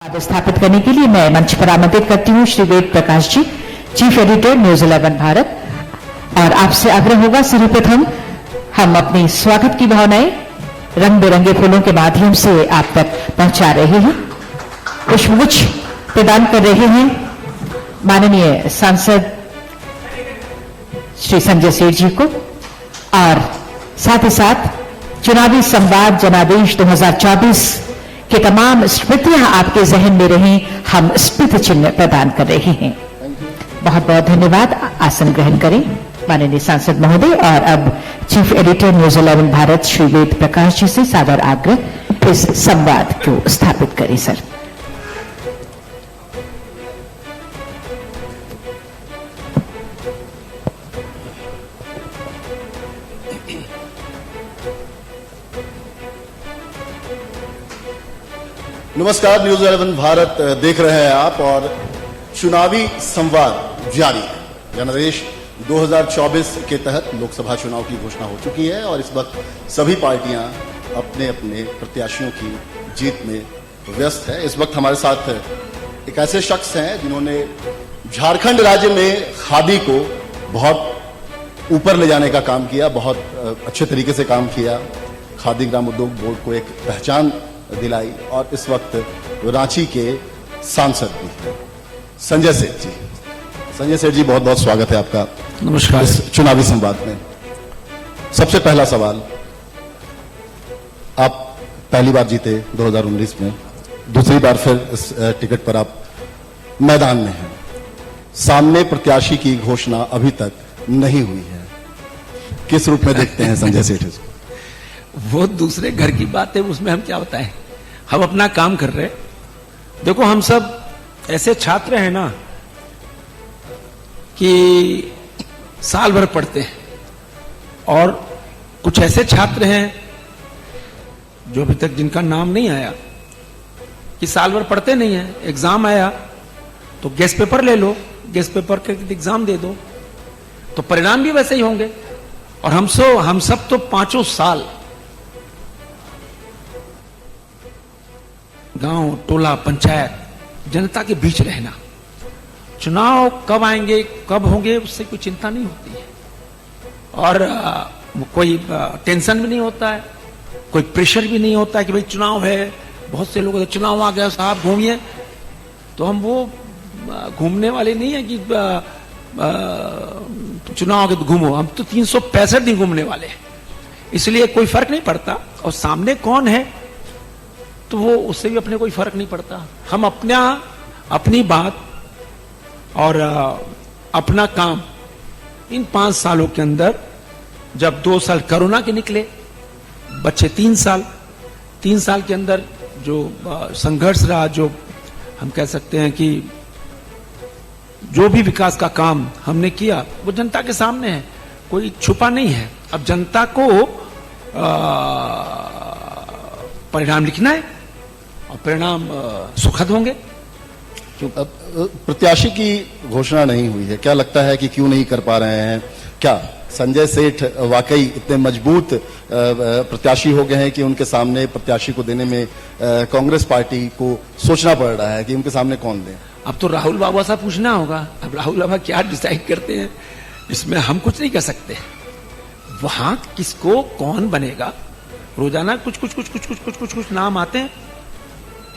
स्थापित करने के लिए मैं मंच पर आमंत्रित करती हूँ श्री वेद प्रकाश जी, चीफ एडिटर न्यूज 11 भारत। और आपसे आग्रह होगा, सर्वप्रथम हम अपनी स्वागत की भावनाएं रंग बिरंगे फूलों के माध्यम से आप तक पहुंचा रहे हैं। पुष्पगुच्छ प्रदान कर रहे हैं माननीय सांसद श्री संजय सेठ जी को, और साथ ही साथ चुनावी संवाद जनादेश 2024 कि तमाम स्मृतियां आपके जहन में रहें, हम स्मृति चिन्ह प्रदान कर रहे हैं। बहुत बहुत धन्यवाद। आसन ग्रहण करें माननीय सांसद महोदय। और अब chief editor news 11 Bharat Shri Ved Prakash ji से सादर आग्रह, इस संवाद को स्थापित करें सर। नमस्कार, न्यूज 11 भारत देख रहे हैं आप, और चुनावी संवाद जारी। जनादेश 2024 के तहत लोकसभा चुनाव की घोषणा हो चुकी है और इस वक्त सभी पार्टियां अपने अपने प्रत्याशियों की जीत में व्यस्त है। इस वक्त हमारे साथ एक ऐसे शख्स हैं जिन्होंने झारखंड राज्य में खादी को बहुत ऊपर ले जाने का काम किया, बहुत अच्छे तरीके से काम किया। खादी ग्राम उद्योग बोर्ड को एक पहचान दिलाई, और इस वक्त रांची के सांसद भी हैं संजय सेठ जी। संजय सेठ जी, बहुत बहुत स्वागत है आपका नमस्कार इस चुनावी संवाद में। सबसे पहला सवाल, आप पहली बार जीते 2019 में, दूसरी बार फिर इस टिकट पर आप मैदान में हैं। सामने प्रत्याशी की घोषणा अभी तक नहीं हुई है, किस रूप में देखते हैं संजय सेठ इसको? वो दूसरे घर की बात है, उसमें हम क्या बताएं। हम अपना काम कर रहे हैं। देखो, हम सब ऐसे छात्र हैं ना कि साल भर पढ़ते हैं, और कुछ ऐसे छात्र हैं जो अभी तक जिनका नाम नहीं आया, कि साल भर पढ़ते नहीं है, एग्जाम आया तो गेस्ट पेपर ले लो, गेस्ट पेपर के एग्जाम दे दो, तो परिणाम भी वैसे ही होंगे। और हम सब तो 5 साल गांव, टोला, पंचायत, जनता के बीच रहना। चुनाव कब आएंगे, कब होंगे, उससे कोई चिंता नहीं होती है, और कोई टेंशन भी नहीं होता है, कोई प्रेशर भी नहीं होता है कि भाई चुनाव है। बहुत से लोग चुनाव आ गया साहब घूमिए, तो हम वो घूमने वाले नहीं है कि चुनाव आ गया तो घूमो। हम तो 365 दिन घूमने वाले हैं, इसलिए कोई फर्क नहीं पड़ता। और सामने कौन है तो वो उससे भी अपने कोई फर्क नहीं पड़ता। हम अपनी बात और अपना काम इन 5 सालों के अंदर, जब 2 साल कोरोना के निकले, बच्चे 3 साल के अंदर जो संघर्ष रहा, जो हम कह सकते हैं कि जो भी विकास का काम हमने किया वो जनता के सामने है, कोई छुपा नहीं है। अब जनता को परिणाम लिखना है, और परिणाम सुखद होंगे। अब प्रत्याशी की घोषणा नहीं हुई है, क्या लगता है कि क्यों नहीं कर पा रहे हैं? क्या संजय सेठ वाकई इतने मजबूत प्रत्याशी हो गए हैं कि उनके सामने प्रत्याशी को देने में कांग्रेस पार्टी को सोचना पड़ रहा है कि उनके सामने कौन दे? अब तो राहुल बाबा से पूछना होगा। अब राहुल बाबा क्या डिसाइड करते हैं, इसमें हम कुछ नहीं कर सकते। वहां किसको कौन बनेगा, रोजाना कुछ नाम आते हैं,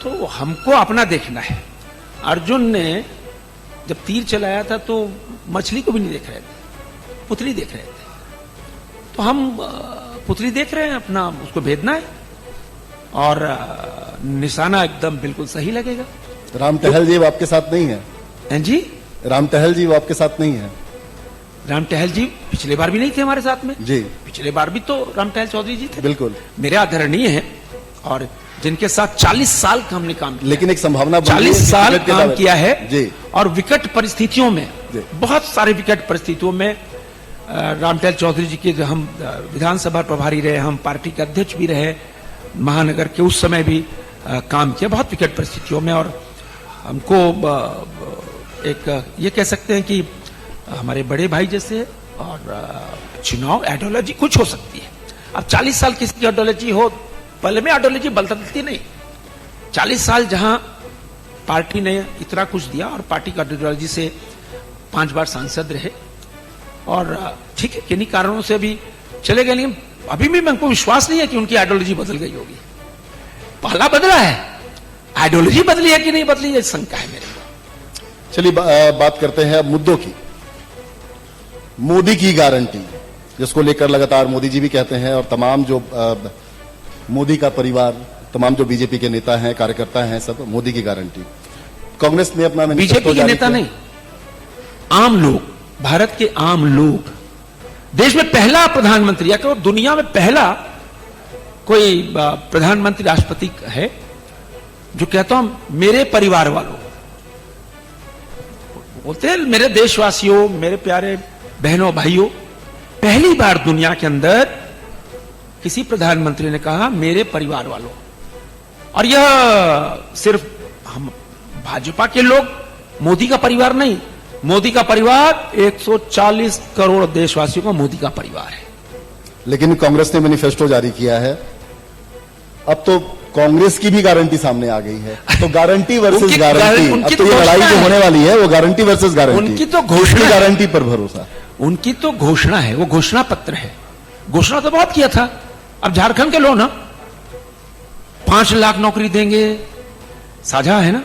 तो हमको अपना देखना है। अर्जुन ने जब तीर चलाया था तो मछली को भी नहीं देख रहे थे, पुतली देख रहे थे। तो हम पुतली देख रहे हैं, अपना उसको भेदना है, और निशाना एकदम बिल्कुल सही लगेगा। राम टहल जी आपके साथ नहीं है? जी, राम टहल जी आपके साथ नहीं है? राम टहल जी पिछले बार भी नहीं थे हमारे साथ में जी। पिछले बार भी तो राम टहल चौधरी जी थे। बिल्कुल मेरे आदरणीय हैं, और जिनके साथ 40 साल का हमने काम किया। लेकिन एक संभावना 40 साल काम किया है जी। और विकट परिस्थितियों में, बहुत सारे विकट परिस्थितियों में राम टहल चौधरी जी के, जो हम विधानसभा प्रभारी रहे, हम पार्टी के अध्यक्ष भी रहे महानगर के, उस समय भी काम किया बहुत विकट परिस्थितियों में। और हमको एक ये कह सकते हैं कि हमारे बड़े भाई जैसे। और चुनाव आइडियोलॉजी कुछ हो सकती है। अब 40 साल किसी की आइडियोलॉजी हो, पहले में आइडियोलॉजी बदलती नहीं। 40 साल जहां पार्टी ने इतना कुछ दिया और पार्टी का आइडियोलॉजी से 5 बार सांसद रहे और ठीक है किन्हीं कारणों से अभी चले गए, लेकिन अभी भी मेरे को विश्वास नहीं है कि उनकी आइडियोलॉजी बदल गई होगी। पहला बदला है, आइडियोलॉजी बदली है कि नहीं बदली है शंका है मेरे को। चलिए बात करते हैं अब मुद्दों की। मोदी की गारंटी, जिसको लेकर लगातार मोदी जी भी कहते हैं और तमाम जो मोदी का परिवार, तमाम जो बीजेपी के नेता हैं, कार्यकर्ता हैं, सब मोदी की गारंटी। कांग्रेस ने अपना बीजेपी के नेता नहीं, आम लोग, भारत के आम लोग, देश में पहला प्रधानमंत्री या कहो दुनिया में पहला कोई प्रधानमंत्री राष्ट्रपति है जो कहता हूं मेरे परिवार वालों, बोलते हैं मेरे देशवासियों, मेरे प्यारे बहनों भाइयों, पहली बार दुनिया के अंदर किसी प्रधानमंत्री ने कहा मेरे परिवार वालों। और यह सिर्फ हम भाजपा के लोग, मोदी का परिवार नहीं, मोदी का परिवार 140 करोड़ देशवासियों का मोदी का परिवार है। लेकिन कांग्रेस ने मैनिफेस्टो जारी किया है, अब तो कांग्रेस की भी गारंटी सामने आ गई है। तो गारंटी वर्सेस गारंटी, अब तो ये लड़ाई जो होने वाली है वो गारंटी वर्सेस गारंटी। उनकी तो घोषणा, गारंटी पर भरोसा, उनकी तो घोषणा है, वो घोषणा पत्र है। घोषणा तो बहुत किया था। अब झारखंड के लो ना, 5 लाख नौकरी देंगे, साझा है ना।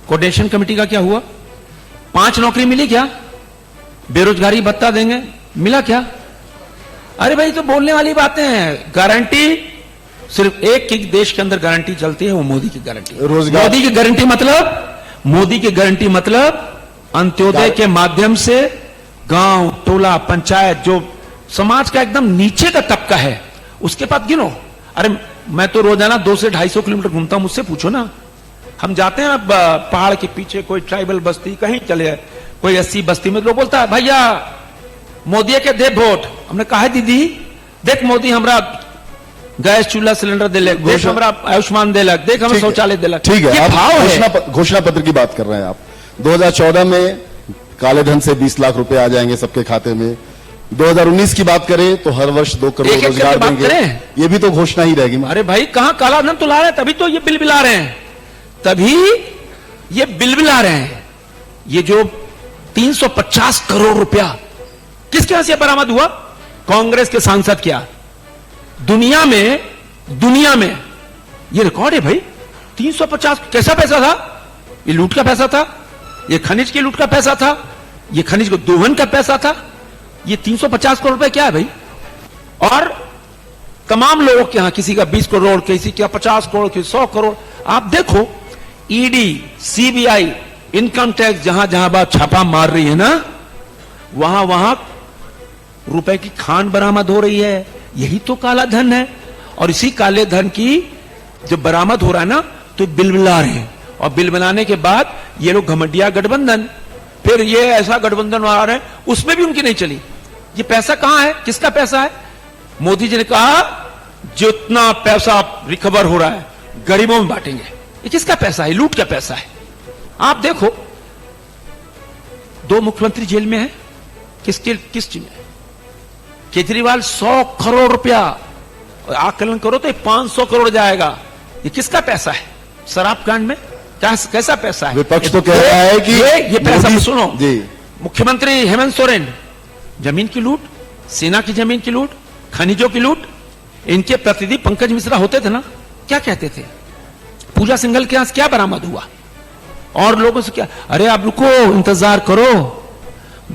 कोऑर्डिनेशन कमेटी का क्या हुआ? 5 नौकरी मिली क्या? बेरोजगारी भत्ता देंगे, मिला क्या? अरे भाई तो बोलने वाली बातें हैं। गारंटी सिर्फ एक ही देश के अंदर गारंटी चलती है, वो मोदी की गारंटी। रोजगार, मोदी की गारंटी मतलब, मोदी की गारंटी मतलब अंत्योदय के माध्यम से गांव, टोला, पंचायत, जो समाज का एकदम नीचे का तबका है, उसके पास गिनो। अरे मैं तो रोजाना 200 से 250 किलोमीटर घूमता हूं, मुझसे पूछो ना। हम जाते हैं पहाड़ के पीछे कोई ट्राइबल बस्ती, कहीं चले, कोई 80 बस्ती में, लोग बोलता है भैया मोदी के दे वोट। हमने कहा है दीदी देख मोदी हमरा गैस चूल्हा सिलेंडर दिलक, देख हमरा आयुष्मान दिलक, देख हमें शौचालय दिलक। ठीक है, आप घोषणा पत्र की बात कर रहे हैं आप। 2014 में काले धन से 20 लाख रुपए आ जाएंगे सबके खाते में। 2019 की बात करें तो हर वर्ष 2 करोड़ रोजगार देंगे। ये भी तो घोषणा ही रहेगी। अरे भाई कहां काला धन तो ला रहे हैं, तभी तो ये बिल बिला रहे हैं, तभी ये बिल बिला रहे हैं। ये जो 350 करोड़ रुपया किसके यहां से बरामद हुआ? कांग्रेस के सांसद। क्या दुनिया में ये रिकॉर्ड है भाई? 350 कैसा पैसा था? ये लूट का पैसा था, ये खनिज की लूट का पैसा था, ये खनिज को दोहन का पैसा था। ये 350 करोड़ रुपए क्या है भाई? और तमाम लोगों के यहां किसी का 20 करोड़, किसी का 50 करोड़, किसी 100 करोड़। आप देखो ईडी, सीबीआई, इनकम टैक्स जहां जहां बात छापा मार रही है ना, वहां वहां रुपए की खान बरामद हो रही है। यही तो काला धन है। और इसी काले धन की जब बरामद हो रहा है ना, तो बिल बना रहे हैं। और बिल बनाने के बाद ये लोग घमंडिया गठबंधन, फिर ये ऐसा गठबंधन आ रहे हैं, उसमें भी उनकी नहीं चली। ये पैसा कहां है? किसका पैसा है? मोदी जी ने कहा जितना पैसा रिकवर हो रहा है गरीबों में बांटेंगे। ये किसका पैसा है? लूट का पैसा है। आप देखो 2 मुख्यमंत्री जेल में है, किस चीज में? केजरीवाल 100 करोड़ रुपया, आकलन करो तो 500 करोड़ जाएगा। ये किसका पैसा है? शराब कांड में कैसा पैसा है? विपक्ष तो कह रहा है कि ये पैसा सुनो जी। मुख्यमंत्री हेमंत सोरेन, जमीन की लूट, सेना की जमीन की लूट, खनिजों की लूट। इनके प्रतिनिधि पंकज मिश्रा होते थे ना, क्या कहते थे? पूजा सिंघल के यहां क्या बरामद हुआ? और लोगों से क्या? अरे आप रुको, इंतजार करो।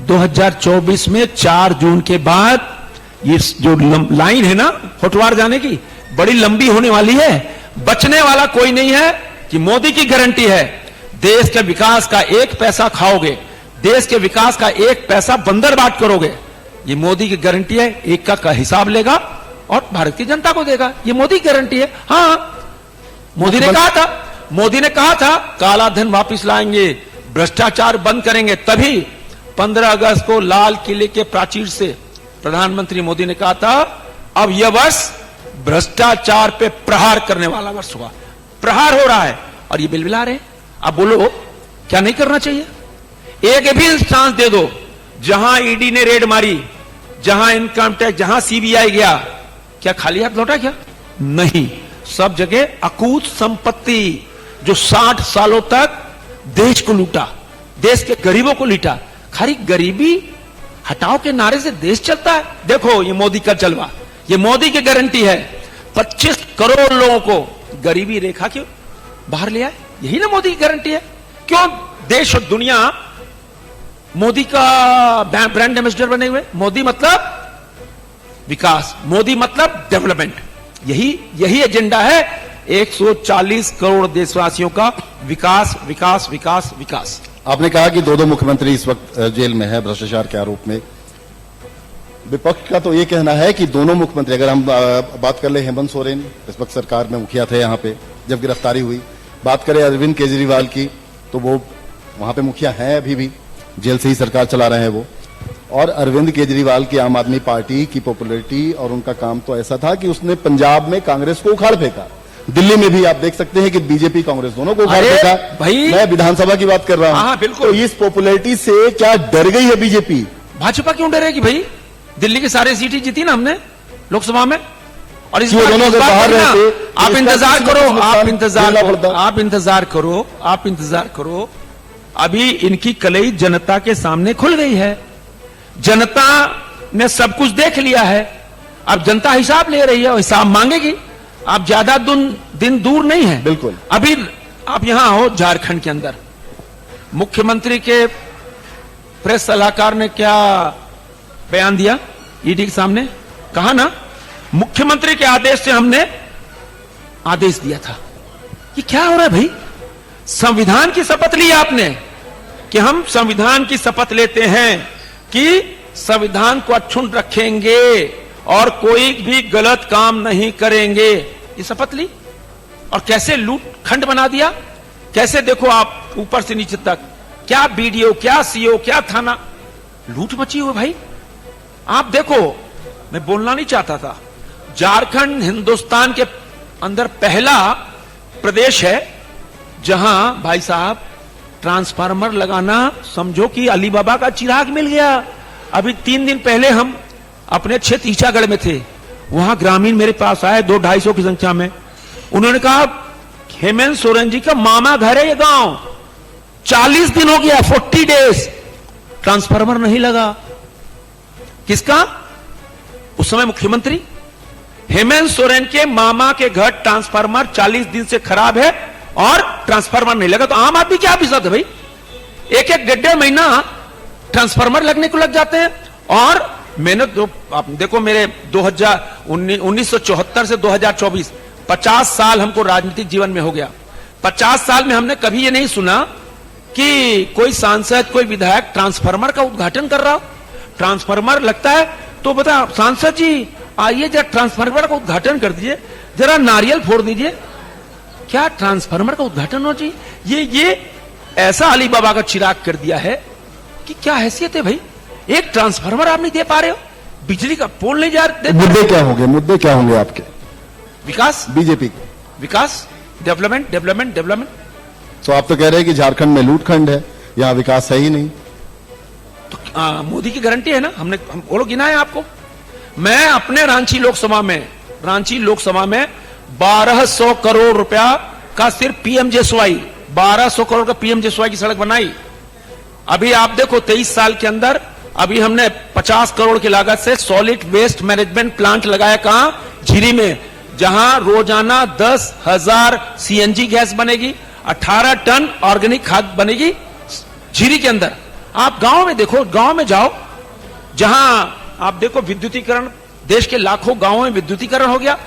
2024 में 4 जून के बाद ये जो लाइन है ना होटवार जाने की, बड़ी लंबी होने वाली है। बचने वाला कोई नहीं है कि मोदी की गारंटी है देश के विकास का 1 पैसा खाओगे, देश के विकास का 1 पैसा बंदर बाट करोगे। ये मोदी की गारंटी है। 1 का हिसाब लेगा और भारत की जनता को देगा। ये मोदी की गारंटी है। हाँ, मोदी ने कहा था काला धन वापिस लाएंगे, भ्रष्टाचार बंद करेंगे। तभी 15 अगस्त को लाल किले के प्राचीर से प्रधानमंत्री मोदी ने कहा था अब यह वर्ष भ्रष्टाचार पे प्रहार करने वाला वर्ष होगा। प्रहार हो रहा है और ये बिल बिला रहे हैं। अब बोलो क्या नहीं करना चाहिए? एक भी इंस्टांस दे दो जहां ईडी ने रेड मारी, जहां इनकम टैक्स, जहां सीबीआई गया, क्या खाली हाथ लौटा? क्या नहीं, सब जगह अकूत संपत्ति जो 60 सालों तक देश को लूटा, देश के गरीबों को लूटा, खाली गरीबी हटाओ के नारे से देश चलता है। देखो ये मोदी का जलवा, ये मोदी की गारंटी है। 25 करोड़ लोगों को गरीबी रेखा के बाहर ले आए, यही ना मोदी की गारंटी है। क्यों देश और दुनिया मोदी का ब्रांड एम्बेसडर बने हुए? मोदी मतलब विकास, मोदी मतलब डेवलपमेंट, यही एजेंडा है 140 करोड़ देशवासियों का, विकास विकास विकास विकास। आपने कहा कि दो मुख्यमंत्री इस वक्त जेल में है भ्रष्टाचार के आरोप में। विपक्ष का तो ये कहना है कि दोनों मुख्यमंत्री, अगर हम बात कर ले हेमंत सोरेन इस वक्त सरकार में मुखिया थे यहां पे जब गिरफ्तारी हुई, बात करें अरविंद केजरीवाल की तो वो वहां पे मुखिया हैं, अभी भी जेल से ही सरकार चला रहे हैं वो। और अरविंद केजरीवाल की आम आदमी पार्टी की पॉपुलैरिटी और उनका काम तो ऐसा था कि उसने पंजाब में कांग्रेस को उखाड़ फेंका। दिल्ली में भी आप देख सकते हैं कि बीजेपी कांग्रेस दोनों को उखाड़ फेंका। भाई मैं विधानसभा की बात कर रहा हूं। हाँ, बिल्कुल। तो इस पॉपुलैरिटी से क्या डर गई है बीजेपी? भाजपा क्यों डरेगी भाई? दिल्ली की सारी सीटें जीती ना हमने लोकसभा में, और इस दोनों से बाहर रहते, आप इंतजार करो, आप इंतजार करो। अभी इनकी कलई जनता के सामने खुल गई है, जनता ने सब कुछ देख लिया है। अब जनता हिसाब ले रही है और हिसाब मांगेगी। आप ज्यादा दिन दूर नहीं है। बिल्कुल। अभी आप यहां हो झारखंड के अंदर, मुख्यमंत्री के प्रेस सलाहकार ने क्या बयान दिया ईडी के सामने? कहा ना मुख्यमंत्री के आदेश से हमने आदेश दिया था। ये क्या हो रहा है भाई? संविधान की शपथ ली आपने कि हम संविधान की शपथ लेते हैं कि संविधान को अक्षुण्ण रखेंगे और कोई भी गलत काम नहीं करेंगे। ये शपथ ली और कैसे लूट खंड बना दिया। कैसे देखो आप ऊपर से नीचे तक, क्या बीडीओ, क्या सीओ, क्या थाना, लूट मची हुई भाई। आप देखो, मैं बोलना नहीं चाहता था, झारखंड हिंदुस्तान के अंदर पहला प्रदेश है जहां भाई साहब ट्रांसफार्मर लगाना समझो कि अली बाबा का चिराग मिल गया। अभी 3 दिन पहले हम अपने क्षेत्र ईचागढ़ में थे, वहां ग्रामीण मेरे पास आए 200-250 की संख्या में। उन्होंने कहा हेमंत सोरेन जी का मामा घर है ये गांव, 40 दिन हो गया, 40 डेज ट्रांसफार्मर नहीं लगा। किसका? उस समय मुख्यमंत्री हेमंत सोरेन के मामा के घर ट्रांसफार्मर 40 दिन से खराब है और ट्रांसफार्मर नहीं लगा। तो आम आदमी क्या ऑफिसर है भाई? एक 1.5 महीना ट्रांसफार्मर लगने को लग जाते हैं। और मैंने तो आप देखो, मेरे 1974 से 2024 50 साल हमको राजनीतिक जीवन में हो गया। 50 साल में हमने कभी ये नहीं सुना कि कोई सांसद, कोई विधायक ट्रांसफार्मर का उद्घाटन कर रहा हो। ट्रांसफार्मर लगता है तो बता, सांसद जी आइए जरा ट्रांसफार्मर का उद्घाटन कर दीजिए, जरा नारियल फोड़ दीजिए। क्या ट्रांसफार्मर का उद्घाटन हो जी? ये ऐसा अली बाबा का चिराग कर दिया है कि क्या हैसियत है भाई? एक ट्रांसफार्मर आप नहीं दे पा रहे हो, बिजली का पोल नहीं जा रहे। मुद्दे क्या होंगे? मुद्दे क्या होंगे आपके? विकास, बीजेपी विकास, डेवलपमेंट, डेवलपमेंट, डेवलपमेंट। तो आप तो कह रहे हैं कि झारखंड में लूटखंड है, यहां विकास है ही नहीं। तो मोदी की गारंटी है ना, हम वो लोग गिनाए आपको। मैं अपने रांची लोकसभा में 1200 करोड़ रुपया का सिर्फ पीएमजेएसवाई, 1200 करोड़ का पीएमजेएसवाई की सड़क बनाई। अभी आप देखो 23 साल के अंदर अभी हमने 50 करोड़ की लागत से सॉलिड वेस्ट मैनेजमेंट प्लांट लगाया। कहां? झिरी में, जहां रोजाना 10,000 सीएनजी गैस बनेगी, 18 टन ऑर्गेनिक खाद बनेगी झिरी के अंदर। आप गांव में देखो, गांव में जाओ, जहां आप देखो विद्युतीकरण, देश के लाखों गांवों में विद्युतीकरण हो गया।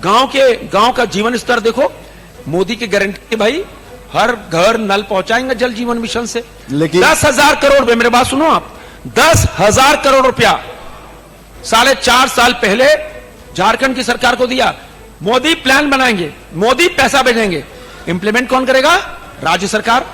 गांव का जीवन स्तर देखो। मोदी की गारंटी भाई, हर घर नल पहुंचाएंगे जल जीवन मिशन से। लेकिन 10,000 करोड़ रुपए, मेरे बात सुनो आप, 10,000 करोड़ रुपया 4.5 साल पहले झारखंड की सरकार को दिया। मोदी प्लान बनाएंगे, मोदी पैसा भेजेंगे, इंप्लीमेंट कौन करेगा? राज्य सरकार।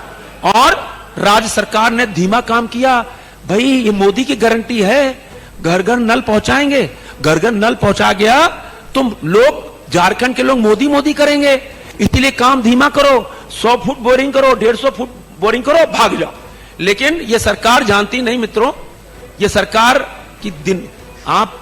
और राज्य सरकार ने धीमा काम किया। भाई ये मोदी की गारंटी है, घर घर नल पहुंचाएंगे, घर घर नल पहुंचा गया तुम लोग, झारखंड के लोग मोदी मोदी करेंगे, इसलिए काम धीमा करो, 100 फुट बोरिंग करो, 150 फुट बोरिंग करो, भाग जाओ। लेकिन ये सरकार जानती नहीं मित्रों, ये सरकार की दिन आप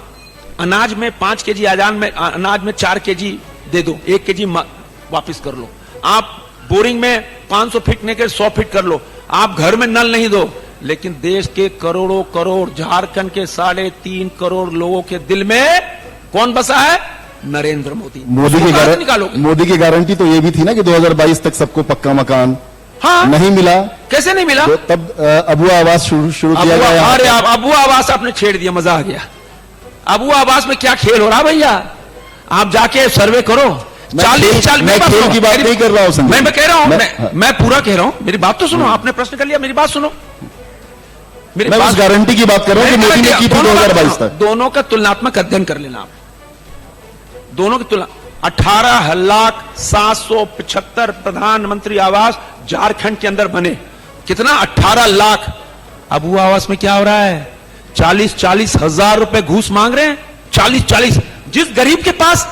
अनाज में 5 केजी अनाज में 4 केजी दे दो, 1 केजी वापिस कर लो। आप बोरिंग में 500 फीट नहीं कर 100 फीट कर लो, आप घर में नल नहीं दो, लेकिन देश के करोड़ों करोड़, झारखंड के 3.5 करोड़ लोगों के दिल में कौन बसा है? नरेंद्र मोदी। मोदी की गारंटी तो ये भी थी ना कि 2022 तक सबको पक्का मकान। हाँ, नहीं मिला। कैसे नहीं मिला? तो तब अबुआ आवास शुरू किया गया। अरे अबुआ आवास आपने छेड़ दिया, मजा आ गया। अबुआ आवास में क्या खेल हो रहा भैया? आप जाके सर्वे करो। 40 मैं खेल की बात नहीं कर रहा हूं, मैं कह रहा हूं, मैं पूरा कह रहा हूं, मेरी बात तो सुनो। आपने प्रश्न कर लिया, मेरी बात सुनो। मैं उस गारंटी की बात कर रहा हूं कि मोदी ने की थी 2022 तक। दोनों का तुलनात्मक अध्ययन कर लेना आप, दोनों की तुलना। 18,775 प्रधानमंत्री आवास झारखंड के अंदर बने। कितना? 18 लाख। अबुआ आवास में क्या हो रहा है? 40-40 हजार रुपए घूस मांग रहे हैं। 40-40। जिस गरीब के पास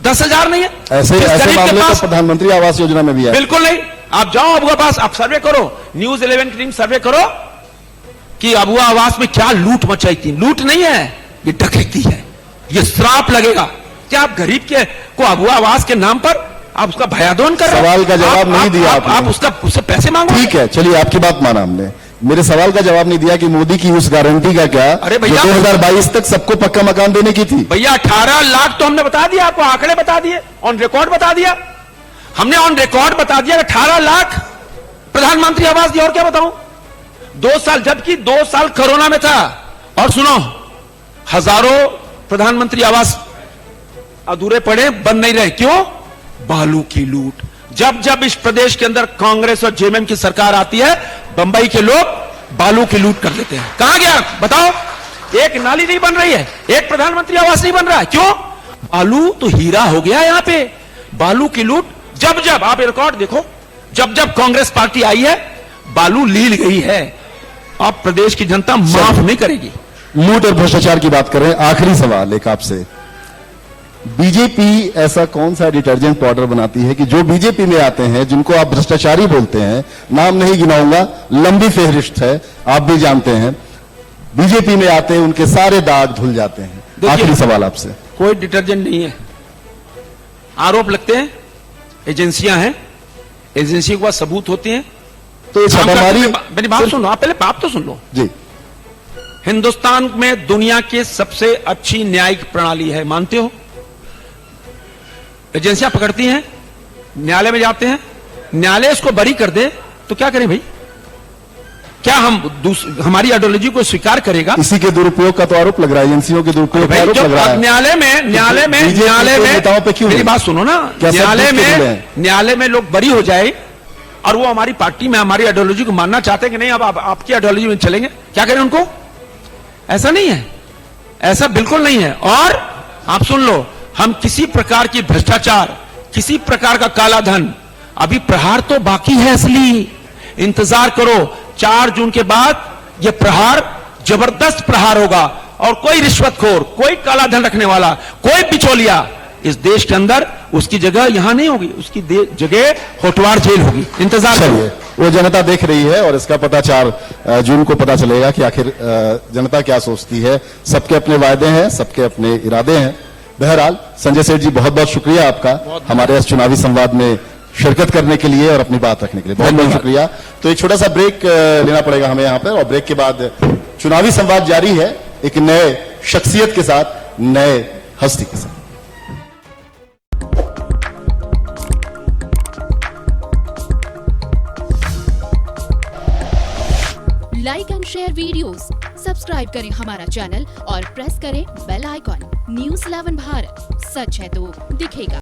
10,000 नहीं है, ऐसे मामले तो प्रधानमंत्री आवास योजना में भी है। बिल्कुल नहीं। आप जाओ अबुआ पास, आप सर्वे करो, न्यूज 11 की टीम सर्वे करो कि अबुआ आवास में क्या लूट मचाई थी। लूट नहीं है, ये डकैती है, ये श्राप लगेगा। क्या आप गरीब के को अबुआ आवास के नाम पर आप उसका भयादोन कर रहे हो? सवाल का जवाब नहीं दिया आप उससे पैसे मांगो। ठीक है, चलिए आपकी बात माना हमने, मेरे सवाल का जवाब नहीं दिया कि मोदी की उस गारंटी का क्या? अरे भैया, 2022 तक सबको पक्का मकान देने की थी। भैया 18 लाख तो हमने बता दिया आपको, आंकड़े बता दिए, ऑन रिकॉर्ड बता दिया हमने, ऑन रिकॉर्ड बता दिया 18 लाख प्रधानमंत्री आवास दिया। और क्या बताऊं? 2 साल, जबकि 2 साल कोरोना में था। और सुनो, हजारों प्रधानमंत्री आवास अधूरे पड़े, बन नहीं रहे। क्यों? बालू की लूट। जब जब इस प्रदेश के अंदर कांग्रेस और जेएमएम की सरकार आती है, बंबई के लोग बालू की लूट कर देते हैं। कहां गया बताओ? एक नाली नहीं बन रही है, एक प्रधानमंत्री आवास नहीं बन रहा है। क्यों? बालू तो हीरा हो गया यहां पे। बालू की लूट जब जब, आप रिकॉर्ड देखो, जब जब कांग्रेस पार्टी आई है, बालू लील गई है। अब प्रदेश की जनता माफ नहीं करेगी। लूट और भ्रष्टाचार की बात करें, आखिरी सवाल एक आपसे, बीजेपी ऐसा कौन सा डिटर्जेंट पाउडर बनाती है कि जो बीजेपी में आते हैं, जिनको आप भ्रष्टाचारी बोलते हैं, नाम नहीं गिनाऊंगा, लंबी फेहरिस्त है, आप भी जानते हैं, बीजेपी में आते हैं उनके सारे दाग धुल जाते हैं। आखिरी सवाल आपसे। कोई डिटर्जेंट नहीं है, आरोप लगते हैं, एजेंसियां हैं, एजेंसियों के पास सबूत होते हैं। तो हमारी मेरी बात सुनो, आप पहले बात तो सुन लो जी। हिंदुस्तान में दुनिया की सबसे अच्छी न्यायिक प्रणाली है, मानते हो? एजेंसियां पकड़ती हैं, न्यायालय में जाते हैं, न्यायालय इसको बरी कर दे तो क्या करें भाई? क्या हमारी आइडियोलॉजी को स्वीकार करेगा? इसी के दुरुपयोग का तो आरोप लग रहा है, एजेंसियों के दुरुपयोग का आरोप लग रहा है। न्यायालय में नेताओं पे क्यों? मेरी बात सुनो ना, न्यायालय में लोग बरी हो जाए और वो हमारी पार्टी में हमारी आइडियोलॉजी को मानना चाहते हैं कि नहीं, अब आपकी आइडियोलॉजी में चलेंगे, क्या करें उनको? ऐसा नहीं है, ऐसा बिल्कुल नहीं है। और आप सुन लो, हम किसी प्रकार की भ्रष्टाचार, किसी प्रकार का काला धन, अभी प्रहार तो बाकी है असली, इंतजार करो। 4 जून के बाद यह प्रहार जबरदस्त प्रहार होगा और कोई रिश्वतखोर, कोई काला धन रखने वाला, कोई बिचौलिया इस देश के अंदर, उसकी जगह यहां नहीं होगी, उसकी जगह होटवार जेल होगी। इंतजार करिए, वो जनता देख रही है और इसका पता 4 जून को पता चलेगा कि आखिर जनता क्या सोचती है। सबके अपने वायदे हैं, सबके अपने इरादे हैं। बहरहाल संजय सेठ जी, बहुत बहुत शुक्रिया आपका हमारे इस चुनावी संवाद में शिरकत करने के लिए और अपनी बात रखने के लिए बहुत बहुत शुक्रिया। तो एक छोटा सा ब्रेक लेना पड़ेगा हमें यहाँ पर, और ब्रेक के बाद चुनावी संवाद जारी है एक नए शख्सियत के साथ, नए हस्ती के साथ। Like and share videos, subscribe करें हमारा चैनल और प्रेस करें बेल आइकॉन। न्यूज़ 11 भारत, सच है तो दिखेगा।